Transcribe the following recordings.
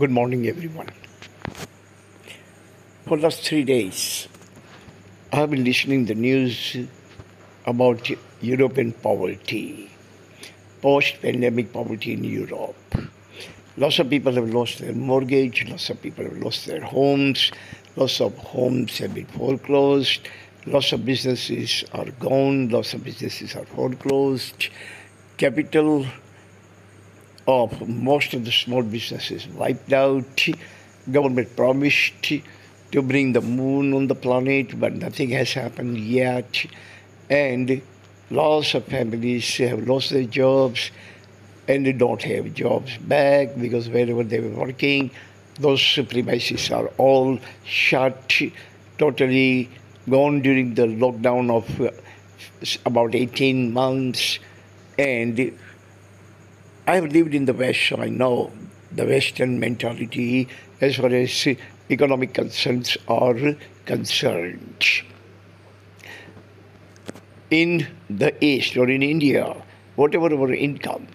Good morning, everyone. For the last 3 days, I have been listening to the news about European poverty, post-pandemic poverty in Europe. Lots of people have lost their mortgage, lots of people have lost their homes, lots of homes have been foreclosed, lots of businesses are gone, lots of businesses are foreclosed. Capital of most of the small businesses wiped out. Government promised to bring the moon on the planet, but nothing has happened yet. And lots of families have lost their jobs and they don't have jobs back because wherever they were working, those premises are all shut, totally gone during the lockdown of about 18 months. And I've lived in the West, so I know the Western mentality as far as economic concerns are concerned. In the East or in India, whatever our income,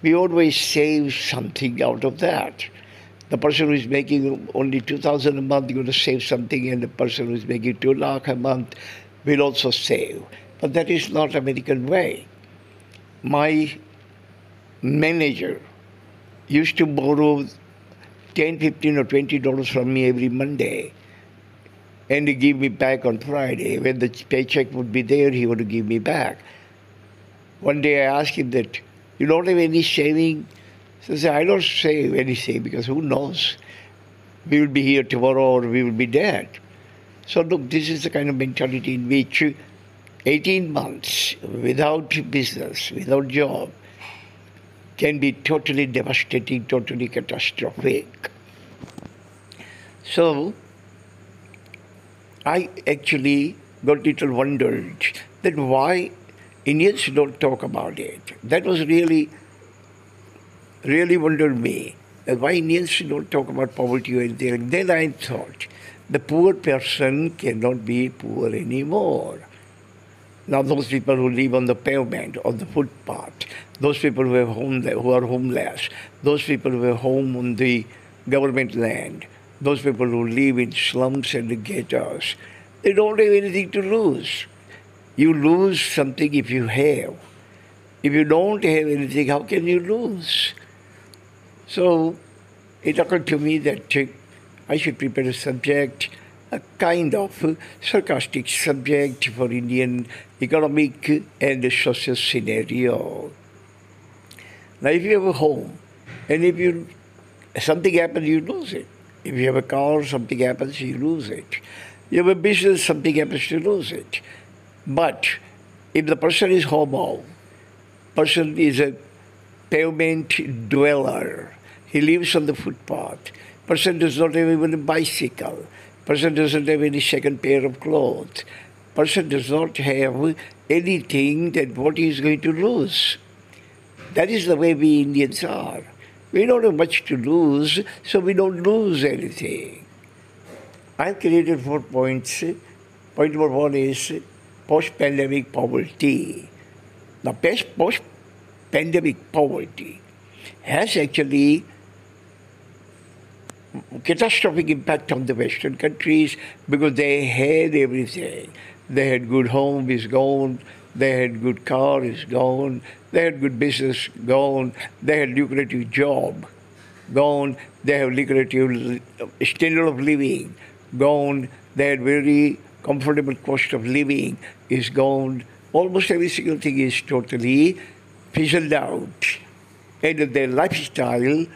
we always save something out of that. The person who is making only 2,000 a month is going to save something, and the person who is making 2 lakh a month will also save. But that is not American way. My manager used to borrow 10, 15 or $20 from me every Monday and he give me back on Friday. When the paycheck would be there, he would give me back. One day I asked him that, you don't have any saving? So I said, I don't save anything because who knows? We will be here tomorrow or we will be dead. So look, this is the kind of mentality in which 18 months without business, without job, can be totally devastating, totally catastrophic. So I actually got a little wondered that why Indians don't talk about it. That was really wondered me, that why Indians don't talk about poverty or anything. And then I thought, the poor person cannot be poor anymore. Now those people who live on the pavement, on the footpath, those people who are homeless, those people who have home on the government land, those people who live in slums and the ghettos, they don't have anything to lose. You lose something if you have. If you don't have anything, how can you lose? So it occurred to me that I should prepare a subject, a kind of sarcastic subject for Indian economic and social scenario. Now, if you have a home and if something happens, you lose it. If you have a car, something happens, you lose it. You have a business, something happens, you lose it. But if the person is homo, person is a pavement dweller, he lives on the footpath, person does not have even a bicycle, person doesn't have any second pair of clothes, person does not have anything, that what he is going to lose. That is the way we Indians are. We don't have much to lose, so we don't lose anything. I've created 4 points. Point number 1 is post-pandemic poverty. Now, post-pandemic poverty has actually catastrophic impact on the Western countries because they had everything. They had good home, is gone. They had good car, is gone. They had good business, gone. They had lucrative job, gone. They have lucrative standard of living, gone. They had very comfortable cost of living, is gone. Almost every single thing is totally fizzled out. And their lifestyle,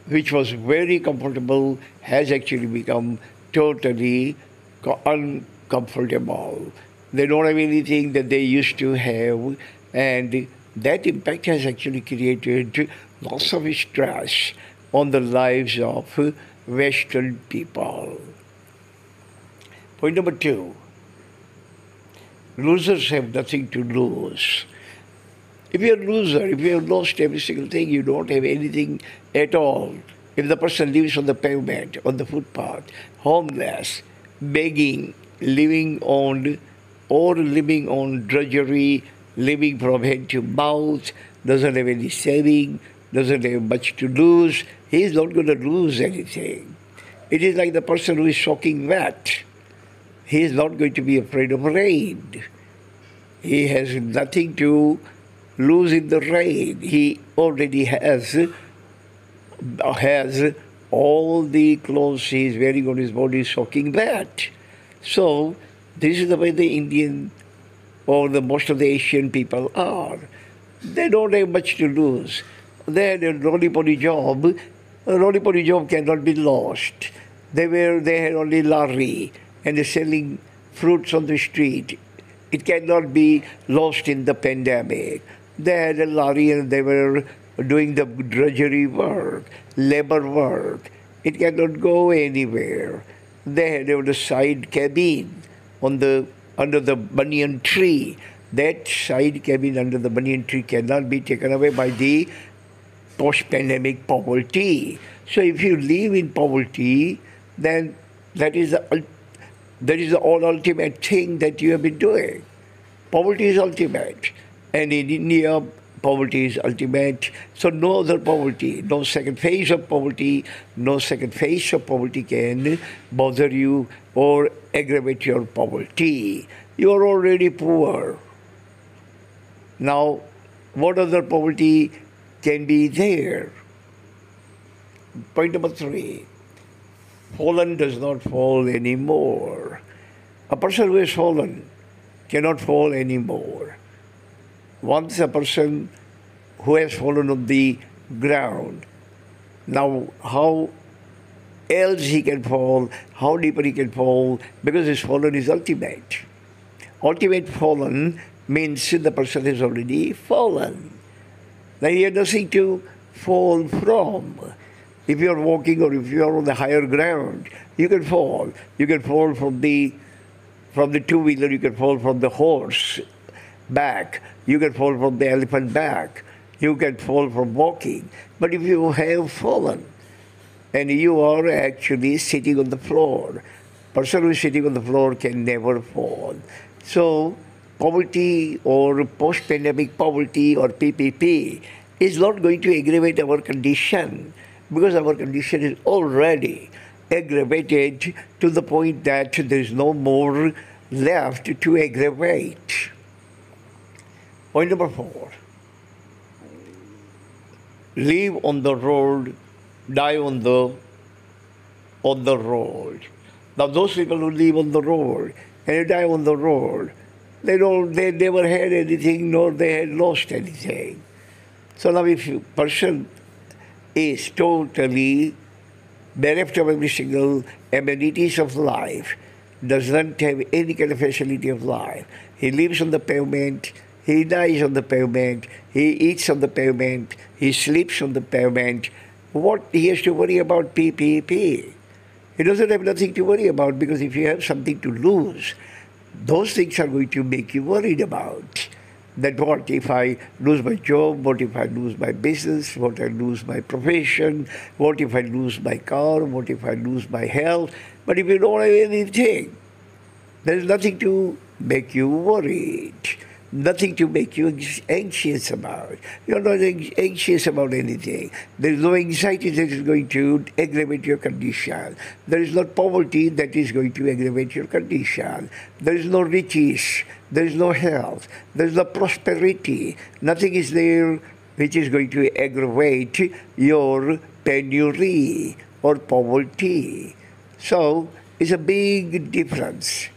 which was very comfortable, has actually become totally uncomfortable. They don't have anything that they used to have, and that impact has actually created lots of stress on the lives of Western people. Point number 2, losers have nothing to lose. If you're a loser, if you have lost every single thing, you don't have anything at all. If the person lives on the pavement, on the footpath, homeless, begging, living on drudgery, living from head to mouth, doesn't have any saving, doesn't have much to lose. He is not going to lose anything. It is like the person who is soaking wet. He is not going to be afraid of rain. He has nothing to lose in the rain. He already has all the clothes he is wearing on his body soaking wet. So this is the way the Indian or the most of the Asian people are. They don't have much to lose. They had a roly-poly job. A roly-poly job cannot be lost. They had only lorry and they're selling fruits on the street. It cannot be lost in the pandemic. They had a lorry and they were doing the drudgery work, labor work. It cannot go anywhere. They had a side cabin under the banyan tree. That side cabin under the banyan tree cannot be taken away by the post-pandemic poverty. So if you live in poverty, then that is the all ultimate thing that you have been doing. Poverty is ultimate. And in India, poverty is ultimate. So no other poverty, no second phase of poverty, no second phase of poverty can bother you or aggravate your poverty. You are already poor. Now, what other poverty can be there? Point number 3. Fallen does not fall anymore. A person who has fallen cannot fall anymore. Once a person who has fallen on the ground, now how else he can fall, how deeper he can fall, because his fallen is ultimate. Ultimate fallen means the person has already fallen. Now he has nothing to fall from. If you are walking or if you are on the higher ground, you can fall. You can fall from the two-wheeler, you can fall from the horse back, you can fall from the elephant back, you can fall from walking. But if you have fallen and you are actually sitting on the floor, person who is sitting on the floor can never fall. So poverty or post-pandemic poverty or PPP is not going to aggravate our condition, because our condition is already aggravated to the point that there is no more left to aggravate. Point number 4. Live on the road, die on the road. Now those people who live on the road and die on the road, they never had anything, nor they had lost anything. So now if a person is totally bereft of every single amenities of life, does not have any kind of facility of life, he lives on the pavement, he dies on the pavement, he eats on the pavement, he sleeps on the pavement, what he has to worry about PPP? He doesn't have nothing to worry about, because if you have something to lose, those things are going to make you worried about. That what if I lose my job, what if I lose my business, what if I lose my profession, what if I lose my car, what if I lose my health. But if you don't have anything, there is nothing to make you worried, nothing to make you anxious about. You're not anxious about anything. There is no anxiety that is going to aggravate your condition. There is no poverty that is going to aggravate your condition. There is no riches. There is no health. There is no prosperity. Nothing is there which is going to aggravate your penury or poverty. So it's a big difference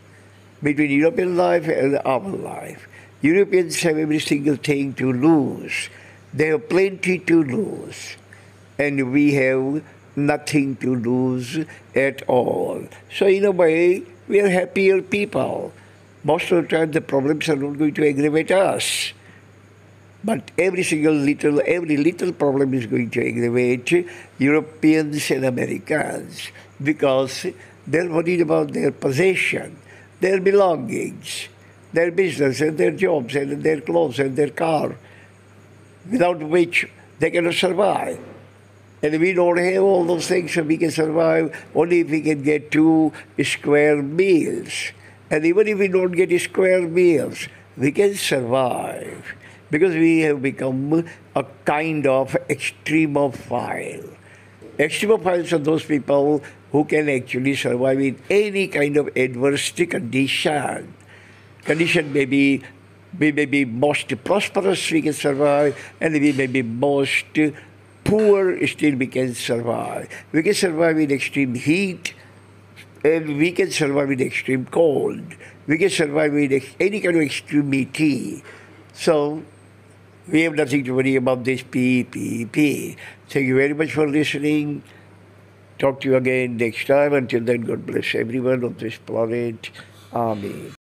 between European life and our life. Europeans have every single thing to lose. They have plenty to lose. And we have nothing to lose at all. So in a way, we are happier people. Most of the time, the problems are not going to aggravate us. But every little problem is going to aggravate Europeans and Americans, because they're worried about their possession, their belongings, their business and their jobs and their clothes and their car, without which they cannot survive. And we don't have all those things, so we can survive only if we can get 2 square meals. And even if we don't get square meals, we can survive. because we have become a kind of extremophile. Extremophiles are those people who can actually survive in any kind of adversity condition. Condition may be we may be most prosperous, we can survive, and we may be most poor, still we can survive. We can survive in extreme heat, and we can survive in extreme cold. We can survive in any kind of extremity. So we have nothing to worry about this P. Thank you very much for listening. Talk to you again next time. Until then, God bless everyone on this planet. Amen.